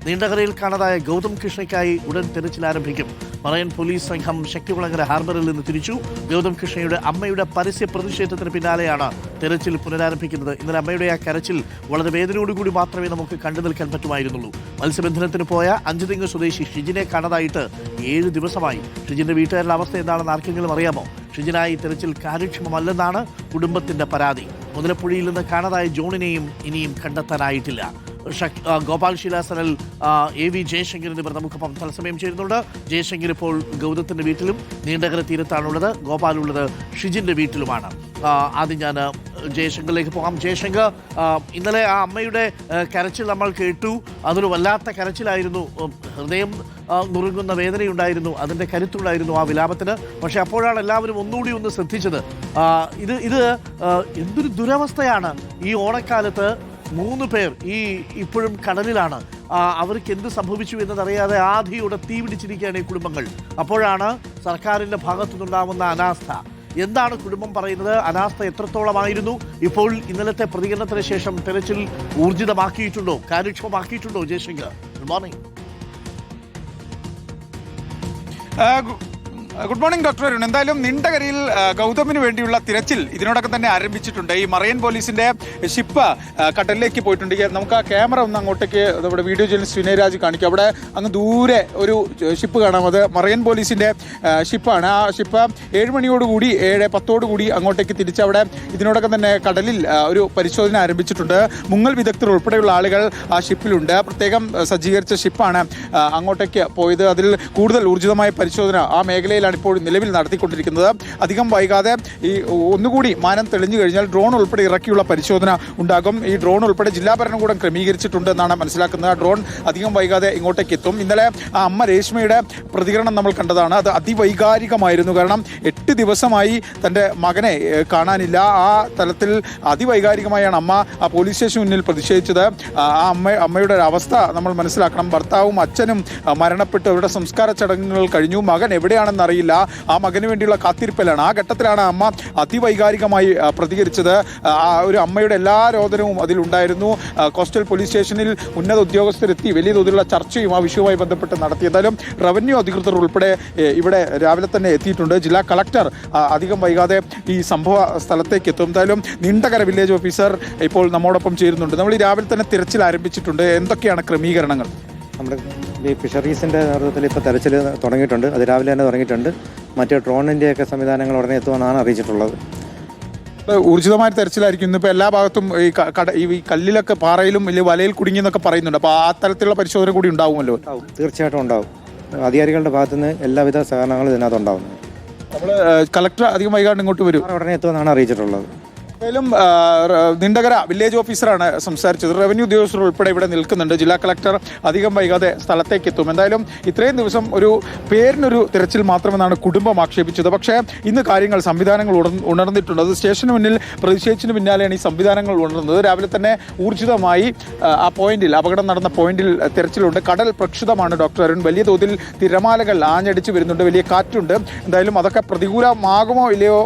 നീണ്ടകരയിൽ കാണാതായ ഗൗതം കൃഷ്ണയ്ക്കായി ഉടൻ തെരച്ചിൽ ആരംഭിക്കും. മറൈൻ പോലീസ് സംഘം ശക്തികുളങ്ങര ഹാർബറിൽ നിന്ന് തിരിച്ചു. ഗൗതം കൃഷ്ണയുടെ അമ്മയുടെ പരസ്യ പ്രതിഷേധത്തിന് പിന്നാലെയാണ് തെരച്ചിൽ പുനരാരംഭിക്കുന്നത്. ഇന്നലെ അമ്മയുടെ ആ കരച്ചിൽ വളരെ വേദനയോടുകൂടി മാത്രമേ നമുക്ക് കണ്ടു നിൽക്കാൻ പറ്റുമായിരുന്നുള്ളൂ. മത്സ്യബന്ധനത്തിന് പോയ അഞ്ചുതെങ്ങ് സ്വദേശി ഷിജിനെ കാണാതായിട്ട് 7 ദിവസമായി. ഷിജിന്റെ വീട്ടുകാരുടെ അവസ്ഥ എന്താണെന്ന് ആർക്കെങ്കിലും അറിയാമോ? ഷിജിനായി തെരച്ചിൽ കാര്യക്ഷമമല്ലെന്നാണ് കുടുംബത്തിന്റെ പരാതി. മുതലപ്പുഴയിൽ നിന്ന് കാണാതായ ജോണിനെയും ഇനിയും കണ്ടെത്താനായിട്ടില്ല. ഗോപാൽ ശിലാസനൽ, AV ജയശങ്കർ എന്നിവർ നമുക്കൊപ്പം തത്സമയം ചേരുന്നുണ്ട്. ജയശങ്കർ ഇപ്പോൾ ഗൗതത്തിന്റെ വീട്ടിലും നീണ്ടകര തീരത്താണുള്ളത്. ഗോപാലുള്ളത് ഷിജിന്റെ വീട്ടിലുമാണ്. ആദ്യം ഞാൻ ജയശങ്കറിലേക്ക് പോകാം. ജയശങ്കർ, ഇന്നലെ ആ അമ്മയുടെ കരച്ചിൽ നമ്മൾ കേട്ടു. അതൊരു വല്ലാത്ത കരച്ചിലായിരുന്നു. ഹൃദയം നുറുങ്ങുന്ന വേദനയുണ്ടായിരുന്നു, അതിൻ്റെ കരുത്തുണ്ടായിരുന്നു ആ വിലാപത്തിന്. പക്ഷെ അപ്പോഴാണ് എല്ലാവരും ഒന്നുകൂടി ഒന്ന് ശ്രദ്ധിച്ചത്. ഇത് എന്തൊരു ദുരവസ്ഥയാണ്. ഈ ഓണക്കാലത്ത് 3 പേർ ഇപ്പോഴും കടലിലാണ്. അവർക്ക് എന്ത് സംഭവിച്ചു എന്നതറിയാതെ ആധിയോടെ തീ പിടിച്ചിരിക്കുകയാണ് ഈ കുടുംബങ്ങൾ. അപ്പോഴാണ് സർക്കാരിൻ്റെ ഭാഗത്തുനിന്നുണ്ടാവുന്ന അനാസ്ഥ. എന്താണ് കുടുംബം പറയുന്നത്? അനാസ്ഥ എത്രത്തോളമായിരുന്നു? ഇപ്പോൾ ഇന്നലത്തെ പ്രതികരണത്തിന് ശേഷം തെരച്ചിൽ ഊർജിതമാക്കിയിട്ടുണ്ടോ, കാര്യക്ഷമമാക്കിയിട്ടുണ്ടോ? Jayashankar, good morning. Good morning doctor Arun. എന്തായാലും നീണ്ടകരയിൽ ഗൗതമിന് വേണ്ടിയുള്ള തിരച്ചിൽ ഇതിനോടൊക്കെ തന്നെ ആരംഭിച്ചിട്ടുണ്ട്. ഈ മറൈൻ പോലീസിന്റെ ഷിപ്പ് കടലിലേക്ക് പോയിട്ടുണ്ട്. നമുക്ക് ആ ക്യാമറ ഒന്ന് അങ്ങോട്ടേക്ക് നമ്മുടെ വീഡിയോ ജേർണലിസ്റ്റ് വിനയരാജ് കാണിക്കും. അവിടെ അങ്ങ് ദൂരെ ഒരു ഷിപ്പ് കാണാം. അത് മറൈൻ പോലീസിന്റെ ഷിപ്പാണ്. ആ ഷിപ്പ് 7 മണിയോടുകൂടി 7:10 അങ്ങോട്ടേക്ക് തിരിച്ച് അവിടെ ഇതിനോടൊക്കെ തന്നെ കടലിൽ ഒരു പരിശോധന ആരംഭിച്ചിട്ടുണ്ട്. മുങ്ങൽ വിദഗ്ധർ ഉൾപ്പെടെയുള്ള ആളുകൾ ആ ഷിപ്പിലുണ്ട്. പ്രത്യേകം സജ്ജീകരിച്ച ഷിപ്പാണ് അങ്ങോട്ടേക്ക് പോയത്. അതിൽ കൂടുതൽ ഊർജിതമായ പരിശോധന ആ മേഖലയിൽ ഇപ്പോൾ നിലവിൽ നടത്തിക്കൊണ്ടിരിക്കുന്നത്. അധികം വൈകാതെ ഈ ഒന്നുകൂടി മാനം തെളിഞ്ഞു കഴിഞ്ഞാൽ ഡ്രോൺ ഉൾപ്പെടെ ഇറക്കിയുള്ള പരിശോധന ഉണ്ടാകും. ഈ ഡ്രോൺ ഉൾപ്പെടെ ജില്ലാ ഭരണകൂടം ക്രമീകരിച്ചിട്ടുണ്ട് എന്നാണ് മനസ്സിലാക്കുന്നത്. ഡ്രോൺ അധികം വൈകാതെ ഇങ്ങോട്ടേക്ക് എത്തും. ഇന്നലെ ആ അമ്മ രേഷ്മയുടെ പ്രതികരണം നമ്മൾ കണ്ടതാണ്. അത് അതിവൈകാരികമായിരുന്നു. കാരണം 8 ദിവസമായി തൻ്റെ മകനെ കാണാനില്ല. ആ തലത്തിൽ അതിവൈകാരികമായാണ് അമ്മ ആ പോലീസ് സ്റ്റേഷന് മുന്നിൽ പ്രതിഷേധിച്ചത്. ആ അമ്മയുടെ ഒരു അവസ്ഥ നമ്മൾ മനസ്സിലാക്കണം. ഭർത്താവും അച്ഛനും മരണപ്പെട്ട് അവരുടെ സംസ്കാര ചടങ്ങുകൾ കഴിഞ്ഞു. മകൻ എവിടെയാണെന്ന് അറിയില്ല. ആ മകന് വേണ്ടിയുള്ള കാത്തിരിപ്പിലാണ്. ആ ഘട്ടത്തിലാണ് അമ്മ അതിവൈകാരികമായി പ്രതികരിച്ചത്. ആ ഒരു അമ്മയുടെ എല്ലാ രോദനവും അതിലുണ്ടായിരുന്നു. കോസ്റ്റൽ പോലീസ് സ്റ്റേഷനിൽ ഉന്നത ഉദ്യോഗസ്ഥരെത്തി വലിയ തോതിലുള്ള ചർച്ചയും ആ വിഷയവുമായി ബന്ധപ്പെട്ട് നടത്തി. എന്തായാലും റവന്യൂ അധികൃതർ ഉൾപ്പെടെ ഇവിടെ രാവിലെ തന്നെ എത്തിയിട്ടുണ്ട്. ജില്ലാ കളക്ടർ അധികം വൈകാതെ ഈ സംഭവ സ്ഥലത്തേക്ക് എത്തും. എന്തായാലും നീണ്ടകര വില്ലേജ് ഓഫീസർ ഇപ്പോൾ നമ്മോടൊപ്പം ചേരുന്നുണ്ട്. നമ്മൾ ഈ രാവിലെ തന്നെ തിരച്ചിൽ ആരംഭിച്ചിട്ടുണ്ട്. എന്തൊക്കെയാണ് ക്രമീകരണങ്ങൾ? നമ്മുടെ ഈ ഫിഷറീസിൻ്റെ നേതൃത്വത്തിൽ ഇപ്പോൾ തെരച്ചിൽ തുടങ്ങിയിട്ടുണ്ട്. അത് രാവിലെ തന്നെ തുടങ്ങിയിട്ടുണ്ട്. മറ്റ് ഡ്രോണിൻ്റെയൊക്കെ സംവിധാനങ്ങൾ ഉടനെ എത്തുമെന്നാണ് അറിയിച്ചിട്ടുള്ളത്. ഊർജിതമായ തെരച്ചിലായിരിക്കും. ഇന്നിപ്പോൾ എല്ലാ ഭാഗത്തും ഈ കല്ലിലൊക്കെ പാറയിലും വലിയ വലയിൽ കുടുങ്ങിയെന്നൊക്കെ പറയുന്നുണ്ട്. അപ്പോൾ ആ തരത്തിലുള്ള പരിശോധന കൂടി ഉണ്ടാവുമല്ലോ? തീർച്ചയായിട്ടും ഉണ്ടാവും. അധികാരികളുടെ ഭാഗത്തുനിന്ന് എല്ലാവിധ സഹകരണങ്ങളും ഇതിനകത്ത് ഉണ്ടാവും. നമ്മൾ കളക്ടർ അധികം വൈകാണ്ട് ഇങ്ങോട്ട് വരും, ഉടനെ എത്തുമെന്നാണ് അറിയിച്ചിട്ടുള്ളത്. എന്തായാലും നീണ്ടകര വില്ലേജ് ഓഫീസറാണ് സംസാരിച്ചത്. റവന്യൂ ഉദ്യോഗസ്ഥർ ഉൾപ്പെടെ ഇവിടെ നിൽക്കുന്നുണ്ട്. ജില്ലാ കളക്ടർ അധികം വൈകാതെ സ്ഥലത്തേക്ക് എത്തും. എന്തായാലും ഇത്രയും ദിവസം ഒരു പേരിനൊരു തിരച്ചിൽ മാത്രമെന്നാണ് കുടുംബം ആക്ഷേപിച്ചത്. പക്ഷേ ഇന്ന് സംവിധാനങ്ങൾ ഉണർന്നിട്ടുണ്ട്. അത് സ്റ്റേഷന് മുന്നിൽ പ്രതിഷേധിച്ചതിന് പിന്നാലെയാണ് ഈ സംവിധാനങ്ങൾ ഉണർന്നത്. രാവിലെ തന്നെ ഊർജിതമായി ആ പോയിന്റിൽ, അപകടം നടന്ന പോയിന്റിൽ തിരച്ചിലുണ്ട്. കടൽ പ്രക്ഷുബ്ധമാണ് ഡോക്ടർ അരുൺ. വലിയ തോതിൽ തിരമാലകൾ ആഞ്ഞടിച്ച് വരുന്നുണ്ട്, വലിയ കാറ്റുണ്ട്. എന്തായാലും അതൊക്കെ പ്രതികൂലമാകുമോ ഇല്ലയോ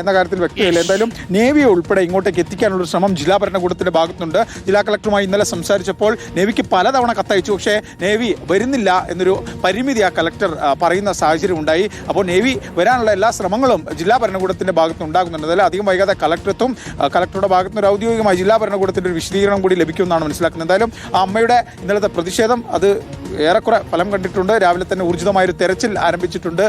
എന്ന കാര്യത്തിൽ വ്യക്തതയില്ല. എന്തായാലും നേവി ഉൾപ്പെടെ ഇങ്ങോട്ടേക്ക് എത്തിക്കാനുള്ള ശ്രമം ജില്ലാ ഭരണകൂടത്തിന്റെ ഭാഗത്തുണ്ട്. ജില്ലാ കളക്ടറുമായി ഇന്നലെ സംസാരിച്ചപ്പോൾ നേവിക്ക് പലതവണ കത്തയച്ചു. പക്ഷേ നേവി വരുന്നില്ല എന്നൊരു പരിമിതി ആ കളക്ടർ പറയുന്ന സാഹചര്യം ഉണ്ടായി. അപ്പോൾ നേവി വരാനുള്ള എല്ലാ ശ്രമങ്ങളും ജില്ലാ ഭരണകൂടത്തിന്റെ ഭാഗത്ത് ഉണ്ടാകുന്നുണ്ട്. അതിൽ അധികം വൈകാതെ കളക്ടറെത്തും. കളക്ടറുടെ ഭാഗത്തുനിന്ന് ഒരു ഔദ്യോഗികമായി ജില്ലാ ഭരണകൂടത്തിന്റെ ഒരു വിശദീകരണം കൂടി ലഭിക്കുമെന്നാണ് മനസ്സിലാക്കുന്നത്. എന്തായാലും ആ അമ്മയുടെ ഇന്നലത്തെ പ്രതിഷേധം അത് ഏറെക്കുറെ ഫലം കണ്ടിട്ടുണ്ട്. രാവിലെ തന്നെ ഊർജിതമായൊരു തെരച്ചിൽ ആരംഭിച്ചിട്ടുണ്ട്.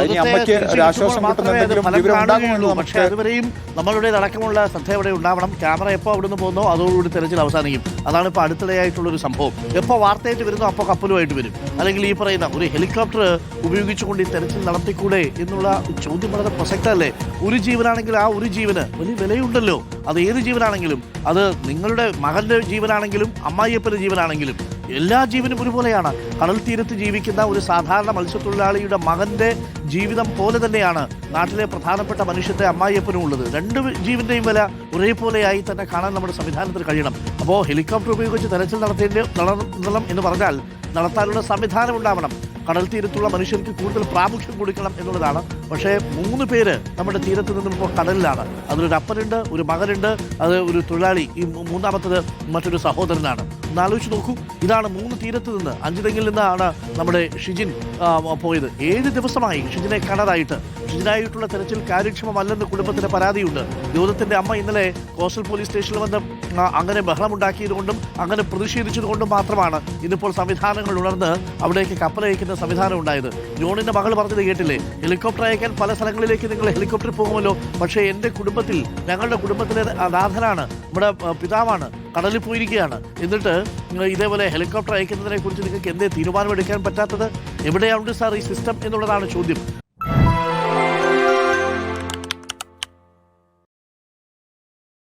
ഇനി അമ്മയ്ക്ക് ഒരു ആശ്വാസം കിട്ടുന്ന എന്തെങ്കിലും വിവരം ഉണ്ടാകുമെന്ന് പക്ഷേ അതുവരെയും നമ്മളുടെ അടക്കമുള്ള ശ്രദ്ധ ഇവിടെ ഉണ്ടാവണം. ക്യാമറ എപ്പോൾ അവിടെ നിന്ന് പോകുന്നോ അതോടുകൂടി തെരച്ചിൽ അവസാനിക്കും. അതാണ് ഇപ്പോൾ അടുത്തിടെയായിട്ടുള്ളൊരു സംഭവം. എപ്പോൾ വാർത്തയായിട്ട് വരുന്നോ അപ്പോൾ കപ്പലുമായിട്ട് വരും. അല്ലെങ്കിൽ ഈ പറയുന്ന ഒരു ഹെലികോപ്റ്റർ ഉപയോഗിച്ചുകൊണ്ട് ഈ തെരച്ചിൽ നടത്തിക്കൂടെ എന്നുള്ള ചോദ്യം വളരെ പ്രസക്തമല്ലേ? ഒരു ജീവനാണെങ്കിൽ ആ ഒരു ജീവന് വലിയ വിലയുണ്ടല്ലോ. അത് ഏത് ജീവനാണെങ്കിലും, അത് നിങ്ങളുടെ മകൻ്റെ ജീവനാണെങ്കിലും അമ്മായിയപ്പൻ്റെ ജീവനാണെങ്കിലും എല്ലാ ജീവനും ഒരുപോലെയാണ്. കടൽ തീരത്ത് ജീവിക്കുന്ന ഒരു സാധാരണ മത്സ്യത്തൊഴിലാളിയുടെ മകൻ്റെ ജീവിതം പോലെ തന്നെയാണ് നാട്ടിലെ പ്രധാനപ്പെട്ട മനുഷ്യൻ്റെ അമ്മായിയപ്പനും ഉള്ളത്. 2 ജീവൻ്റെയും വില ഒരേപോലെയായി തന്നെ കാണാൻ നമ്മുടെ സംവിധാനത്തിന് കഴിയണം. അപ്പോൾ ഹെലികോപ്റ്റർ ഉപയോഗിച്ച് തെരച്ചിൽ നടത്തണം എന്ന് പറഞ്ഞാൽ നടത്താനുള്ള സംവിധാനം ഉണ്ടാവണം. കടൽ തീരത്തുള്ള മനുഷ്യർക്ക് കൂടുതൽ പ്രാമുഖ്യം കൊടുക്കണം എന്നുള്ളതാണ്. പക്ഷേ 3 പേര് നമ്മുടെ തീരത്ത് നിന്നും ഇപ്പോൾ കടലിലാണ്. അതിലൊരു അപ്പനുണ്ട്, ഒരു മകനുണ്ട്, അത് ഒരു തൊഴിലാളി, ഈ മൂന്നാമത്തത് മറ്റൊരു സഹോദരനാണ്. എന്നാലോചിച്ച് നോക്കൂ, ഇതാണ് 3 തീരത്ത് നിന്ന് അഞ്ചുതെങ്ങിൽ നിന്നാണ് നമ്മുടെ ഷിജിൻ പോയത്. 7 ദിവസമായി ഷിജിനെ കാണാതായിട്ട്. ഷിജിനായിട്ടുള്ള തെരച്ചിൽ കാര്യക്ഷമമല്ലെന്ന് കുടുംബത്തിന് പരാതിയുണ്ട്. ഗൗതത്തിന്റെ അമ്മ ഇന്നലെ കോസ്റ്റൽ പോലീസ് സ്റ്റേഷനിൽ വന്ന് അങ്ങനെ ബഹളമുണ്ടാക്കിയതുകൊണ്ടും അങ്ങനെ പ്രതിഷേധിച്ചതുകൊണ്ടും മാത്രമാണ് ഇന്നിപ്പോൾ സംവിധാനങ്ങൾ ഉണർന്ന് അവിടേക്ക് കപ്പലയക്കുന്ന സംവിധാനം ഉണ്ടായത്. ജോണിന്റെ മകൾ പറഞ്ഞത് കേട്ടില്ലേ, ഹെലികോപ്റ്റർ അയക്കാൻ പല സ്ഥലങ്ങളിലേക്ക് നിങ്ങൾ ഹെലികോപ്റ്ററിൽ പോകുമല്ലോ, പക്ഷേ എൻ്റെ കുടുംബത്തിൽ, ഞങ്ങളുടെ കുടുംബത്തിലെ നാഥനാണ്, നമ്മുടെ പിതാവാണ്, കടലിൽ പോയിരിക്കുകയാണ്. എന്നിട്ട് ഇതേപോലെ ഹെലികോപ്റ്റർ അയക്കുന്നതിനെ കുറിച്ച് നിങ്ങൾക്ക് എന്തേ തീരുമാനമെടുക്കാൻ പറ്റാത്തത്? എവിടെയാണ് സാർ ഈ സിസ്റ്റം എന്നുള്ളതാണ് ചോദ്യം.